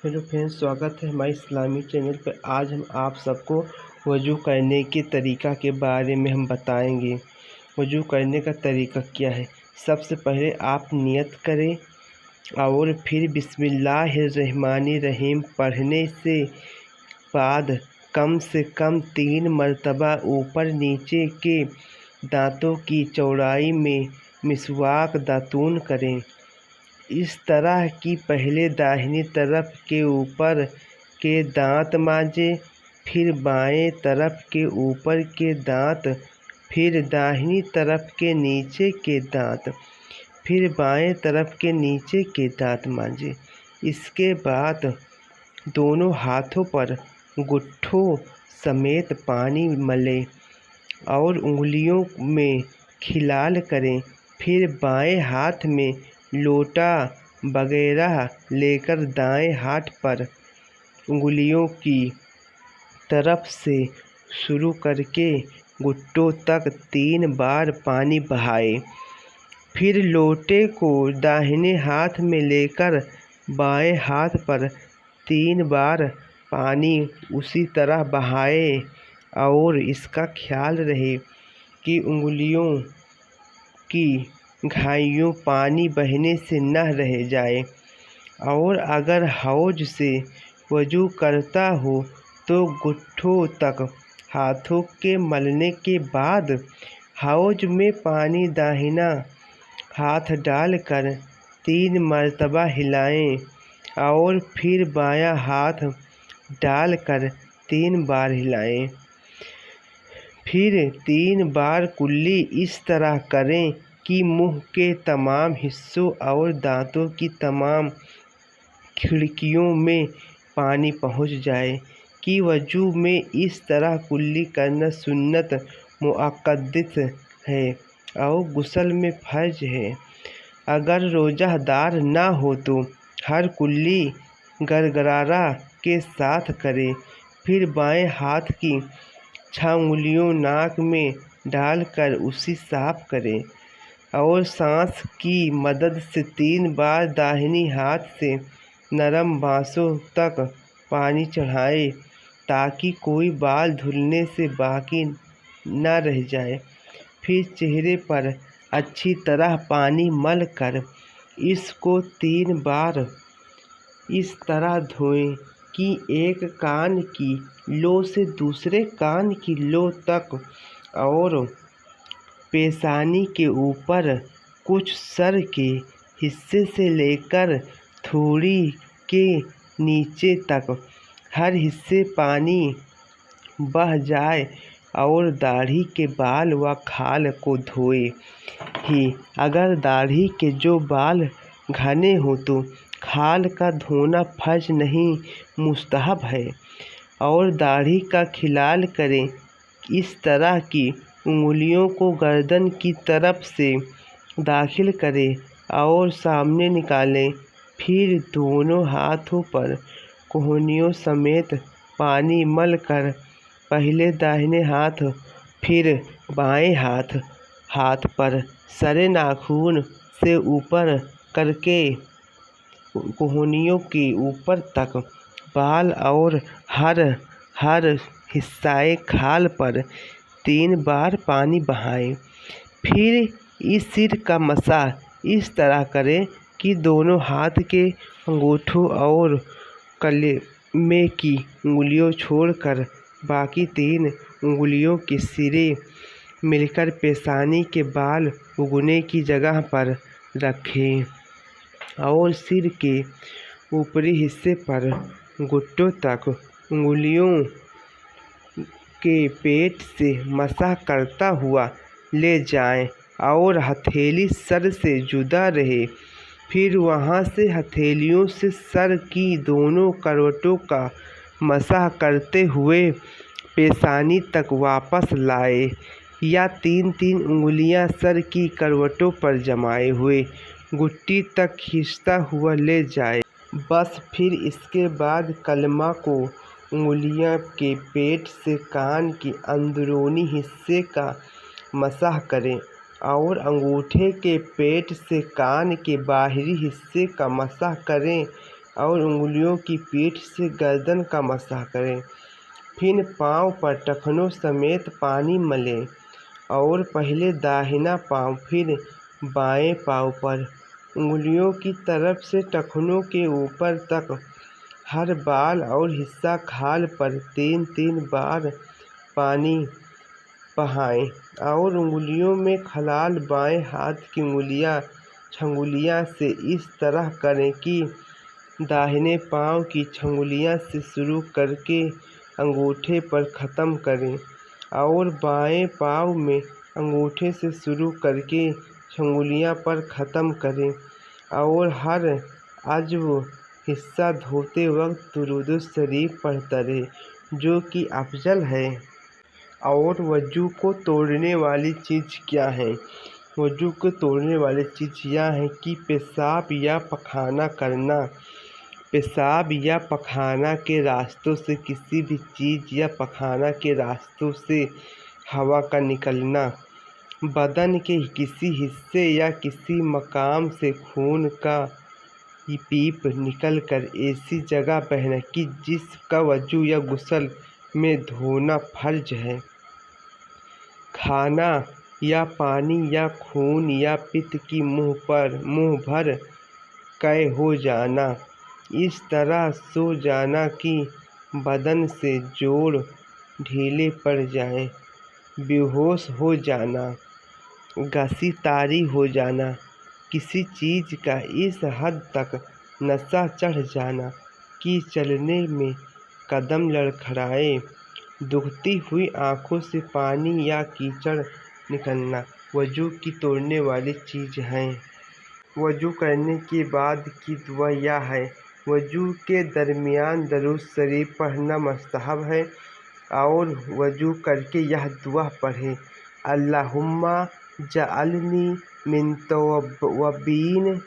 Hello friends, स्वागत है हमारे इस्लामी चैनल पर। आज हम आप सबको वज़ू करने के तरीक़ा के बारे में हम बताएंगे। वज़ू करने का तरीक़ा क्या है। सबसे पहले आप नियत करें और फिर बिस्मिल्लाहिर्रहमानिर्रहीम पढ़ने से बाद कम से कम 3 मरतबा ऊपर नीचे के दांतों की चौड़ाई में मिसवाक दातून करें। इस तरह कि पहले दाहिनी तरफ के ऊपर के दांत मांजें, फिर बाएं तरफ के ऊपर के दांत, फिर दाहिनी तरफ के नीचे के दांत, फिर बाएं तरफ के नीचे के दांत मांजें। इसके बाद दोनों हाथों पर गुट्ठों समेत पानी मलें और उंगलियों में खिलाल करें। फिर बाएं हाथ में लोटा वगैरह लेकर दाएं हाथ पर उंगलियों की तरफ से शुरू करके घुटनों तक 3 बार पानी बहाएं। फिर लोटे को दाहिने हाथ में लेकर बाएं हाथ पर 3 बार पानी उसी तरह बहाएं और इसका ख्याल रहे कि उंगलियों की घाइयों पानी बहने से न रह जाए। और अगर हौज से वज़ू करता हो तो घुटनों तक हाथों के मलने के बाद हौज में पानी दाहिना हाथ डालकर 3 मरतबा हिलाएं और फिर बायां हाथ डालकर 3 बार हिलाएं। फिर 3 बार कुल्ली इस तरह करें कि मुंह के तमाम हिस्सों और दांतों की तमाम खिड़कियों में पानी पहुंच जाए। कि वज़ू में इस तरह कुल्ली करना सुन्नत मुअक्कद है और गुस्ल में फ़र्ज है। अगर रोज़ादार ना हो तो हर कुल्ली गरगरारा के साथ करें। फिर बाएं हाथ की 6 उंगलियों नाक में डालकर उसे साफ करें और सांस की मदद से 3 बार दाहिनी हाथ से नरम बांसों तक पानी चढ़ाएं ताकि कोई बाल धुलने से बाकी न रह जाए। फिर चेहरे पर अच्छी तरह पानी मल कर इसको 3 बार इस तरह धोएं कि एक कान की लो से दूसरे कान की लो तक और पेशानी के ऊपर कुछ सर के हिस्से से लेकर थोड़ी के नीचे तक हर हिस्से पानी बह जाए और दाढ़ी के बाल व खाल को धोए ही। अगर दाढ़ी के जो बाल घने हो तो खाल का धोना फ़र्ज नहीं मुस्तहब है। और दाढ़ी का खिलाल करें इस तरह कि उंगलियों को गर्दन की तरफ से दाखिल करें और सामने निकालें। फिर दोनों हाथों पर कोहनियों समेत पानी मल कर पहले दाहिने हाथ फिर बाएं हाथ पर सरे नाखून से ऊपर करके कोहनियों के ऊपर तक बाल और हर हिस्साए खाल पर 3 बार पानी बहाएं। फिर इस सिर का मसाह इस तरह करें कि दोनों हाथ के अंगूठों और कलेमे की उंगलियों छोड़कर बाकी 3 उंगलियों के सिरे मिलकर पेशानी के बाल उगने की जगह पर रखें और सिर के ऊपरी हिस्से पर घुटनों तक उंगलियों के पेट से मसाह करता हुआ ले जाएं और हथेली सर से जुदा रहे। फिर वहां से हथेलियों से सर की दोनों करवटों का मसाह करते हुए पेशानी तक वापस लाएं या 3-3 उंगलियां सर की करवटों पर जमाए हुए घुट्टी तक खींचता हुआ ले जाए। बस फिर इसके बाद कलमा को उंगलियां के पेट से कान के अंदरूनी हिस्से का मसाह करें और अंगूठे के पेट से कान के बाहरी हिस्से का मसाह करें। और उंगलियों की पीठ से गर्दन का मसाह करें। फिर पाँव पर टखनों समेत पानी मलें और पहले दाहिना पाँव फिर बाएं पाँव पर उंगलियों की तरफ से टखनों के ऊपर तक हर बाल और हिस्सा खाल पर 3-3 बार पानी बहाएं और उंगलियों में खलाल बाएं हाथ की छंगुलियां से इस तरह करें कि दाहिने पाँव की छंगुलियां से शुरू करके अंगूठे पर ख़त्म करें और बाएं पाँव में अंगूठे से शुरू करके छंगुलियां पर ख़त्म करें और हर अज़्व हिस्सा धोते वक्त दुरूद शरीफ पढ़ता रहे, जो कि अफजल है। और वजू को तोड़ने वाली चीज़ क्या है? वजू को तोड़ने वाली चीज़ यह है कि पेशाब या पखाना करना। पेशाब या पखाना के रास्तों से किसी भी चीज़ या पखाना के रास्तों से हवा का निकलना, बदन के किसी हिस्से या किसी मकाम से खून का पीप निकलकर ऐसी जगह बहना कि जिसका वजू या गुस्ल में धोना फर्ज है। खाना या पानी या खून या पित्त की मुंह भर कै हो जाना, इस तरह सो जाना कि बदन से जोड़ ढीले पड़ जाएं, बेहोश हो जाना, घसी तारी हो जाना, किसी चीज़ का इस हद तक नशा चढ़ जाना कि चलने में कदम लड़खड़ाए, दुखती हुई आँखों से पानी या कीचड़ निकलना वजू की तोड़ने वाली चीज़ हैं। वजू करने के बाद की दुआ यह है। वजू के दरमियान दरूद शरीफ पढ़ना मुस्तहब है और वजू करके यह दुआ पढ़ें, अल्लाहुम्मा जअलनी मिन तव्वाबीन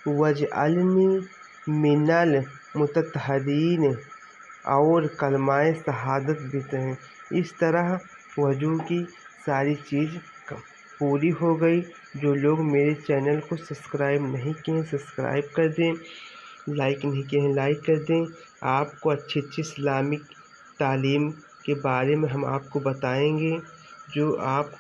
वजअलनी मिनल मुतत्तहिरीन और कलमाए शहादत भी कहें। इस तरह वजू की सारी चीज़ पूरी हो गई। जो लोग मेरे चैनल को सब्सक्राइब नहीं किए हैं सब्सक्राइब कर दें, लाइक नहीं किए हैं लाइक कर दें। आपको अच्छी इस्लामिक तालीम के बारे में हम आपको बताएंगे जो आप